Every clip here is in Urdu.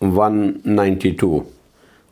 192।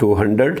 200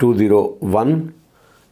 201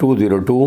202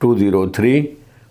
203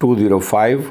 205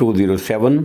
207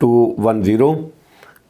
210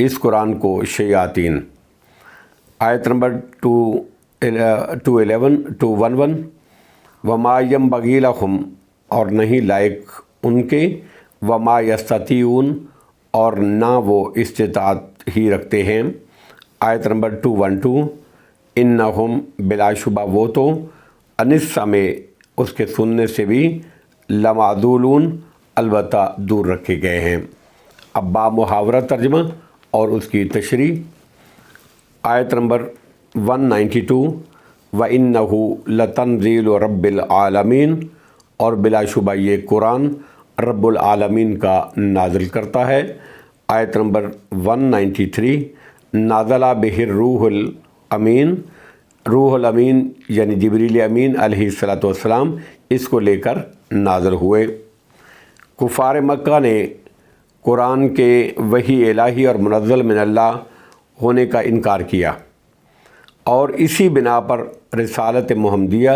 اس قرآن کو شیاطین۔ آیت نمبر 211 وما ینبغی لہم، اور نہیں لائق ان کے، وما یستطیعون، اور نہ وہ استطاعت ہی رکھتے ہیں۔ آیت نمبر 212 انہم، بلا شبہ وہ تو، عن السمع، اس کے سننے سے بھی، لمعزولون، البتہ دور رکھے گئے ہیں۔ اب با محاورہ ترجمہ اور اس کی تشریح۔ آیت نمبر 192 وَإِنَّهُ لَتَنزِيلُ رَبِّ الْعَالَمِينَ، اور بلا شبہ یہ قرآن رب العالمین کا نازل کرتا ہے۔ آیت نمبر 193 نازل بہ الروح الامین، روح الامین یعنی جبریل امین علیہ السلام اس کو لے کر نازل ہوئے۔ کفار مکہ نے قرآن کے وحی الہی اور منزل من اللہ ہونے کا انکار کیا، اور اسی بنا پر رسالت محمدیہ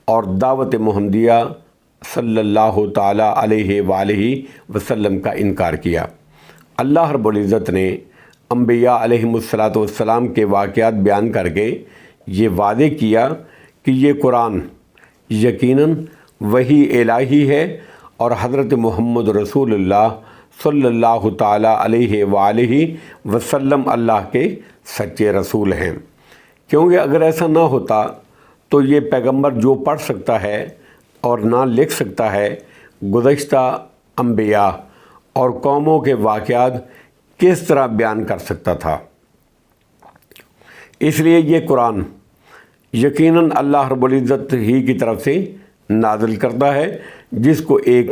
اور دعوت محمدیہ صلی اللہ تعالیٰ علیہ وآلہ وسلم کا انکار کیا۔ اللہ رب العزت نے انبیاء علیہم السلام کے واقعات بیان کر کے یہ وعدے کیا کہ یہ قرآن یقیناً وحی الہی ہے، اور حضرت محمد رسول اللہ صلی اللہ تعالیٰ علیہ وآلہ وسلم اللہ کے سچے رسول ہیں۔ کیونکہ اگر ایسا نہ ہوتا تو یہ پیغمبر جو پڑھ سکتا ہے اور نہ لکھ سکتا ہے، گزشتہ انبیاء اور قوموں کے واقعات کس طرح بیان کر سکتا تھا؟ اس لیے یہ قرآن یقیناً اللہ رب العزت ہی کی طرف سے نازل کرتا ہے، جس کو ایک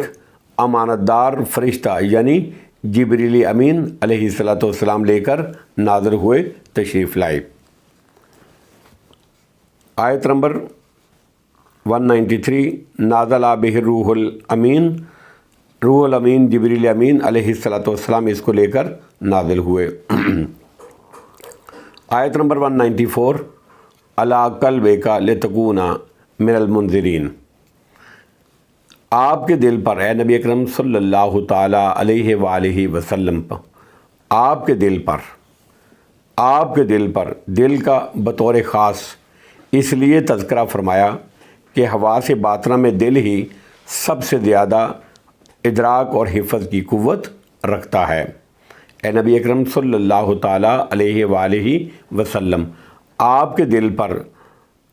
امانت دار فرشتہ یعنی جبریل امین علیہ السلام لے کر نازل ہوئے، تشریف لائے۔ آیت نمبر 193 نازل بہ الروح الامین، روح الامین جبریل امین علیہ السلام اس کو لے کر نازل ہوئے۔ آیت نمبر 194 علی قلبک لتکون من المنذرین، آپ کے دل پر، اے نبی اکرم صلی اللہ تعالیٰ علیہ وآلہ وسلم پر، آپ کے دل پر، دل کا بطور خاص اس لیے تذکرہ فرمایا کہ حواس باطنہ میں دل ہی سب سے زیادہ ادراک اور حفظ کی قوت رکھتا ہے۔ اے نبی اکرم صلی اللہ تعالیٰ علیہ وآلہ وسلم، آپ کے دل پر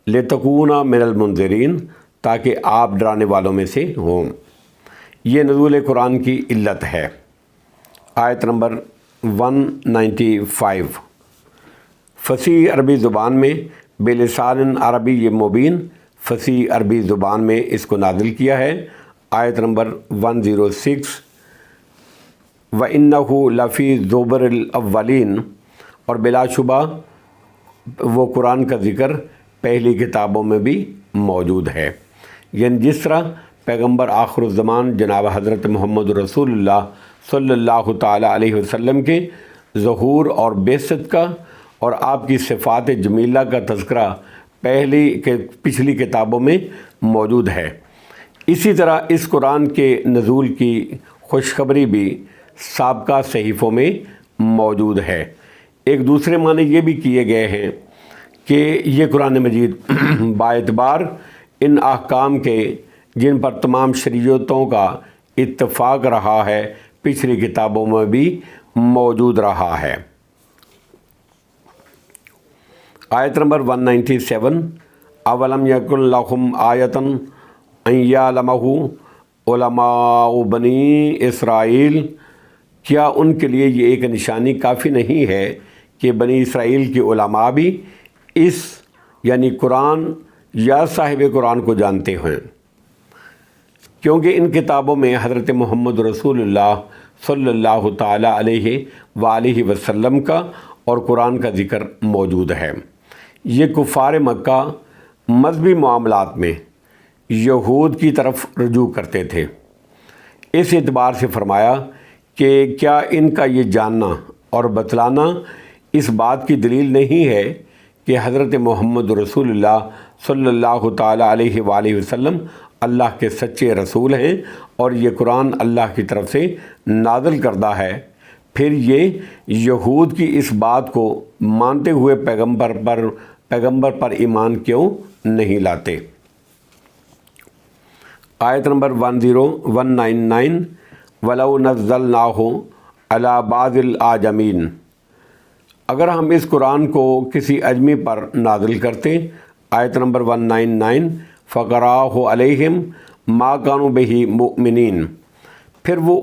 لتکون من المنذرین، تاکہ آپ ڈرانے والوں میں سے ہوں۔ یہ نزول قرآن کی علت ہے۔ آیت نمبر 195 فصیح عربی زبان میں بلسان عربی مبین، فصیح عربی زبان میں اس کو نازل کیا ہے۔ آیت نمبر 106 وَإِنَّهُ لَفِي زُبُرِ الْأَوَّلِينَ، اور بلا شبہ وہ قرآن کا ذکر پہلی کتابوں میں بھی موجود ہے، یعنی جس طرح پیغمبر آخر الزمان جناب حضرت محمد رسول اللہ صلی اللہ تعالیٰ علیہ وسلم کے ظہور اور بعثت کا اور آپ کی صفات جمیلہ کا تذکرہ پچھلی کتابوں میں موجود ہے، اسی طرح اس قرآن کے نزول کی خوشخبری بھی سابقہ صحیفوں میں موجود ہے۔ ایک دوسرے معنی یہ بھی کیے گئے ہیں کہ یہ قرآن مجید باعتبار ان احکام کے جن پر تمام شریعتوں کا اتفاق رہا ہے، پچھلی کتابوں میں بھی موجود رہا ہے۔ آیت نمبر 197 اولم یکن لہم آیۃ ان یعلمہ علماء بنی اسرائیل، کیا ان کے لیے یہ ایک نشانی کافی نہیں ہے کہ بنی اسرائیل کے علماء بھی اس یعنی قرآن یا صاحب قرآن کو جانتے ہیں؟ کیونکہ ان کتابوں میں حضرت محمد رسول اللہ صلی اللہ تعالیٰ علیہ وآلہ وسلم کا اور قرآن کا ذکر موجود ہے۔ یہ کفار مکہ مذہبی معاملات میں یہود کی طرف رجوع کرتے تھے۔ اس اعتبار سے فرمایا کہ کیا ان کا یہ جاننا اور بتلانا اس بات کی دلیل نہیں ہے کہ حضرت محمد رسول اللہ صلی اللہ تعالیٰ علیہ وآلہ وسلم اللہ کے سچے رسول ہیں اور یہ قرآن اللہ کی طرف سے نازل کردہ ہے؟ پھر یہ یہود کی اس بات کو مانتے ہوئے پیغمبر پر ایمان کیوں نہیں لاتے؟ آیت نمبر 10199 وَلَوْ نَزَّلْنَاهُ عَلَى بَعْضِ الْأَعْجَمِينَ، اگر ہم اس قرآن کو کسی اجمی پر نازل کرتے، آیت نمبر 199 فَقَرَأَهُ عَلَيْهِمْ مَا كَانُوا بِهِ مُؤْمِنِينَ، پھر وہ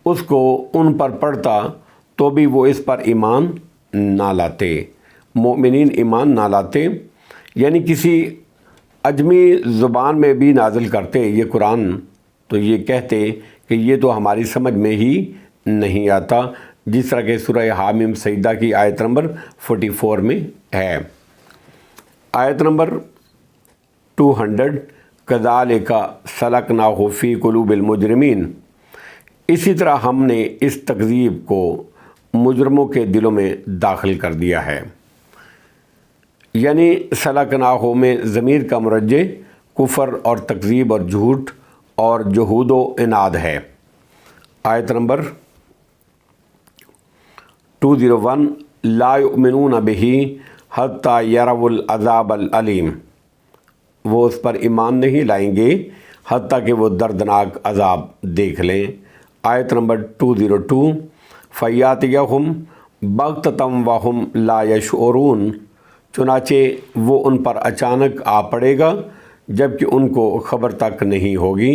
اس کو ان پر پڑھتا تو بھی وہ اس پر ایمان نہ لاتے، مومنین ایمان نہ لاتے، یعنی کسی اجمی زبان میں بھی نازل کرتے یہ قرآن تو یہ کہتے کہ یہ تو ہماری سمجھ میں ہی نہیں آتا، جس طرح کہ سورہ حامیم سجدہ کی آیت نمبر 44 میں ہے۔ آیت نمبر 200 کذالک سلکناہ فی قلوب المجرمین، اسی طرح ہم نے اس تکذیب کو مجرموں کے دلوں میں داخل کر دیا ہے، یعنی سلکناہ میں ضمیر کا مرجع کفر اور تکذیب اور جھوٹ اور جحود و عناد ہے۔ آیت نمبر 201 لا یؤمنون بہ حتی یروا العذاب العلیم، وہ اس پر ایمان نہیں لائیں گے حتیٰ کہ وہ دردناک عذاب دیکھ لیں۔ آیت نمبر 202 فیاتیہم بغتۃ وہم لا یشعرون، چنانچہ وہ ان پر اچانک آ پڑے گا جبکہ ان کو خبر تک نہیں ہوگی۔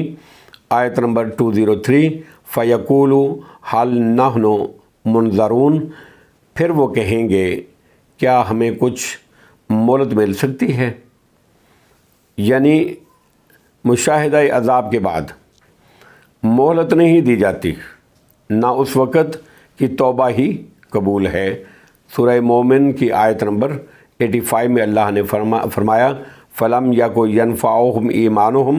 آیت نمبر 203 فیقولوا هل نحن منظرون، پھر وہ کہیں گے کیا ہمیں کچھ مہلت مل سکتی ہے، یعنی مشاہدہ عذاب کے بعد مہلت نہیں دی جاتی، نہ اس وقت کی توبہ ہی قبول ہے۔ سورہ مومن کی آیت نمبر 85 میں اللہ نے فرمایا فَلَمْ يَكُ يَنْفَعُهُمْ إِيمَانُهُمْ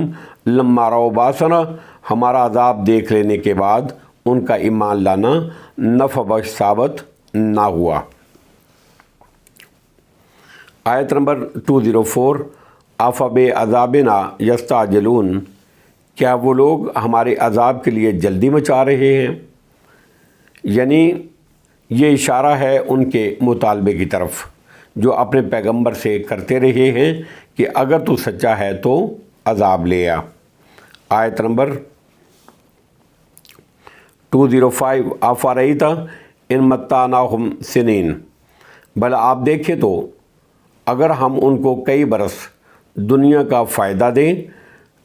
لَمَّا رَأَوْا بَأْسَنَا، ہمارا عذاب دیکھ لینے کے بعد ان کا ایمان لانا نفع بخش ثابت نہ ہوا۔ آیت نمبر 204 أَفَبِعَذَابِنَا يَسْتَعْجِلُونَ، کیا وہ لوگ ہمارے عذاب کے لیے جلدی مچا رہے ہیں، یعنی یہ اشارہ ہے ان کے مطالبے کی طرف جو اپنے پیغمبر سے کرتے رہے ہیں کہ اگر تو سچا ہے تو عذاب لے آ۔ آیت نمبر 205 أَفَرَأَيْتَ إِن مَتَّعْنَاهُمْ سِنِينَ، بھلا آپ دیکھیں تو اگر ہم ان کو کئی برس دنیا کا فائدہ دیں۔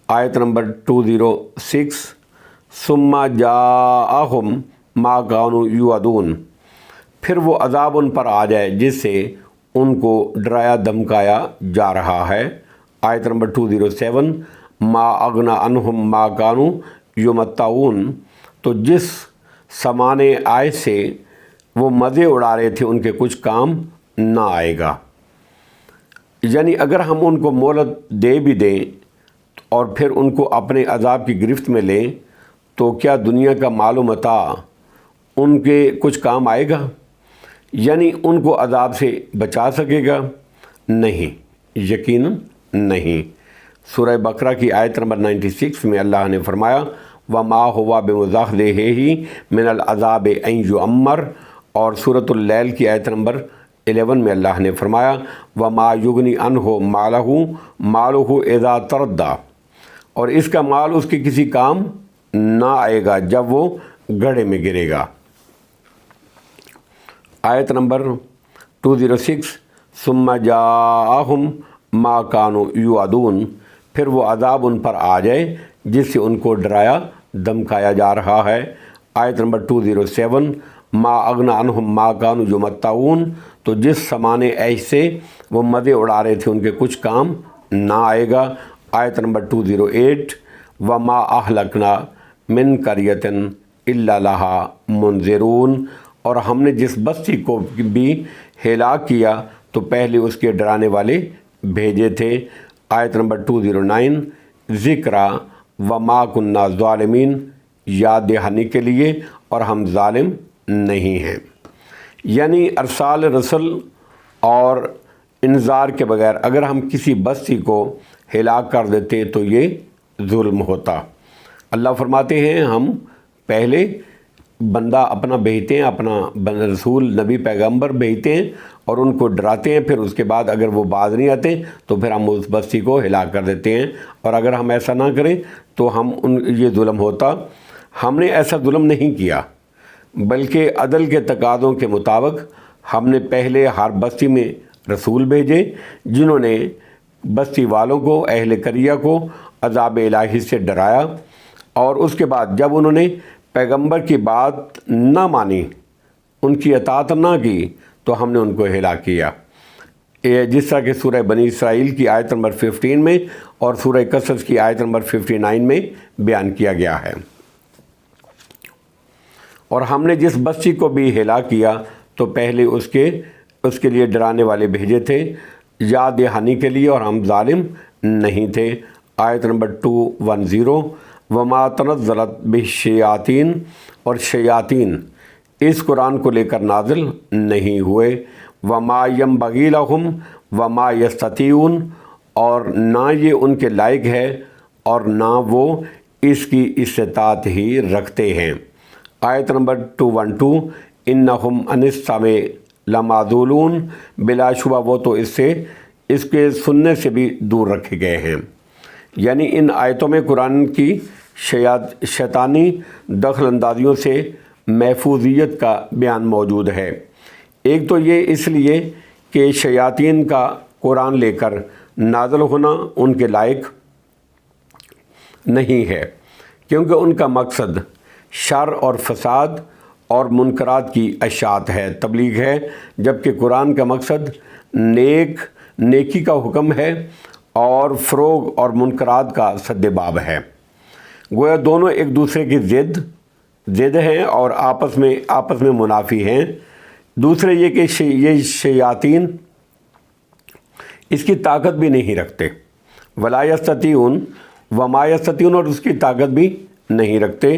آیت نمبر 206 ثُمَّ جَاءَهُمْ مَا كَانُوا يُوعَدُونَ، پھر وہ عذاب ان پر آ جائے جس سے ان کو ڈرایا دھمکایا جا رہا ہے۔ آیت نمبر 207 ما اغنی عنہم ما کانوا یمتعون، تو جس سامان آئے سے وہ مزے اڑا رہے تھے ان کے کچھ کام نہ آئے گا، یعنی اگر ہم ان کو مہلت دے بھی دیں اور پھر ان کو اپنے عذاب کی گرفت میں لیں تو کیا دنیا کا مال و متاع ان کے کچھ کام آئے گا، یعنی ان کو عذاب سے بچا سکے گا؟ نہیں، یقیناً نہیں۔ سورہ بقرہ کی آیت نمبر 96 میں اللہ نے فرمایا وَمَا هُوَ بِمُزَحْزِحِهِ مِنَ الْعَذَابِ أَن يُعَمَّرَ، اور سورۃ اللیل کی آیت نمبر 11 میں اللہ نے فرمایا وَمَا يُغْنِي عَنْهُ مَالُهُ إِذَا تَرَدَّى، اور اس کا مال اس کے کسی کام نہ آئے گا جب وہ گڑھے میں گرے گا۔ آیت نمبر 206 ثُمَّ جَاءَهُمْ مَا كَانُوا يُوعَدُونَ، پھر وہ عذاب ان پر آ جائے جس سے ان کو ڈرایا دھمکایا جا رہا ہے۔ آیت نمبر 207 ما اغنی عنہم ما کانوا یمتعون، تو جس سامان عیش سے وہ مزے اڑا رہے تھے ان کے کچھ کام نہ آئے گا۔ آیت نمبر 208 وما اہلکنا من قریۃ الا لها منذرون، اور ہم نے جس بستی کو بھی ہلاک کیا تو پہلے اس کے ڈرانے والے بھیجے تھے۔ آیت نمبر 209 ذکرہ وما کننا ظالمین، یاد دہانی کے لیے اور ہم ظالم نہیں ہیں، یعنی ارسال رسل اور انذار کے بغیر اگر ہم کسی بستی کو ہلاک کر دیتے تو یہ ظلم ہوتا۔ اللہ فرماتے ہیں ہم پہلے بندہ اپنا بھیجتے ہیں، اپنا رسول نبی پیغمبر بھیجتے ہیں اور ان کو ڈراتے ہیں، پھر اس کے بعد اگر وہ باز نہیں آتے تو پھر ہم اس بستی کو ہلاک کر دیتے ہیں، اور اگر ہم ایسا نہ کریں تو یہ ظلم ہوتا۔ ہم نے ایسا ظلم نہیں کیا، بلکہ عدل کے تقاضوں کے مطابق ہم نے پہلے ہر بستی میں رسول بھیجے جنہوں نے بستی والوں کو، اہل قریہ کو عذاب الہی سے ڈرایا، اور اس کے بعد جب انہوں نے پیغمبر کی بات نہ مانی، ان کی اطاعت نہ کی، تو ہم نے ان کو ہلاک کیا، جس طرح کہ سورہ بنی اسرائیل کی آیت نمبر 15 میں اور سورہ قصص کی آیت نمبر 59 میں بیان کیا گیا ہے۔ اور ہم نے جس بستی کو بھی ہلاک کیا تو پہلے اس کے لیے ڈرانے والے بھیجے تھے، یاد دہانی کے لیے، اور ہم ظالم نہیں تھے۔ آیت نمبر 210، وما تنزلت بالشیاطین، اور شیاطین اس قرآن کو لے کر نازل نہیں ہوئے، وما ینبغی لہم وما یستطیعون، اور نہ یہ ان کے لائق ہے اور نہ وہ اس کی استطاعت ہی رکھتے ہیں۔ آیت نمبر 212، انہم عن السمع لمعزولون، بلا شبہ وہ تو اس کے سننے سے بھی دور رکھے گئے ہیں۔ یعنی ان آیتوں میں قرآن کی شیطانی دخل اندازیوں سے محفوظیت کا بیان موجود ہے۔ ایک تو یہ اس لیے کہ شیاطین کا قرآن لے کر نازل ہونا ان کے لائق نہیں ہے، کیونکہ ان کا مقصد شر اور فساد اور منکرات کی اشاعت ہے، تبلیغ ہے، جبکہ قرآن کا مقصد نیکی کا حکم ہے اور فروغ اور منکرات کا سد باب ہے۔ گویا دونوں ایک دوسرے کی ضد ہیں اور آپس میں منافی ہیں۔ دوسرے یہ کہ یہ شیاطین اس کی طاقت بھی نہیں رکھتے، ولا یستطیعون وما یستطیعون، اور اس کی طاقت بھی نہیں رکھتے۔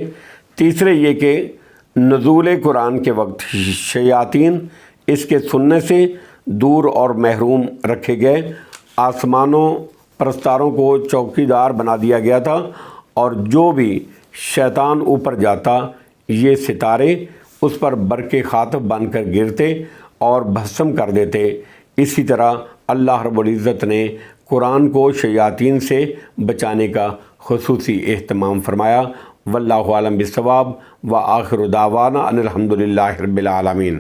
تیسرے یہ کہ نزول قرآن کے وقت شیاطین اس کے سننے سے دور اور محروم رکھے گئے، آسمانوں پرستاروں کو چوکیدار بنا دیا گیا تھا، اور جو بھی شیطان اوپر جاتا یہ ستارے اس پر برق خاطب بن کر گرتے اور بھسم کر دیتے۔ اسی طرح اللہ رب العزت نے قرآن کو شیاطین سے بچانے کا خصوصی اہتمام فرمایا۔ واللہ عالم بالصواب، وآخر دعوانا ان الحمد للہ رب العالمین۔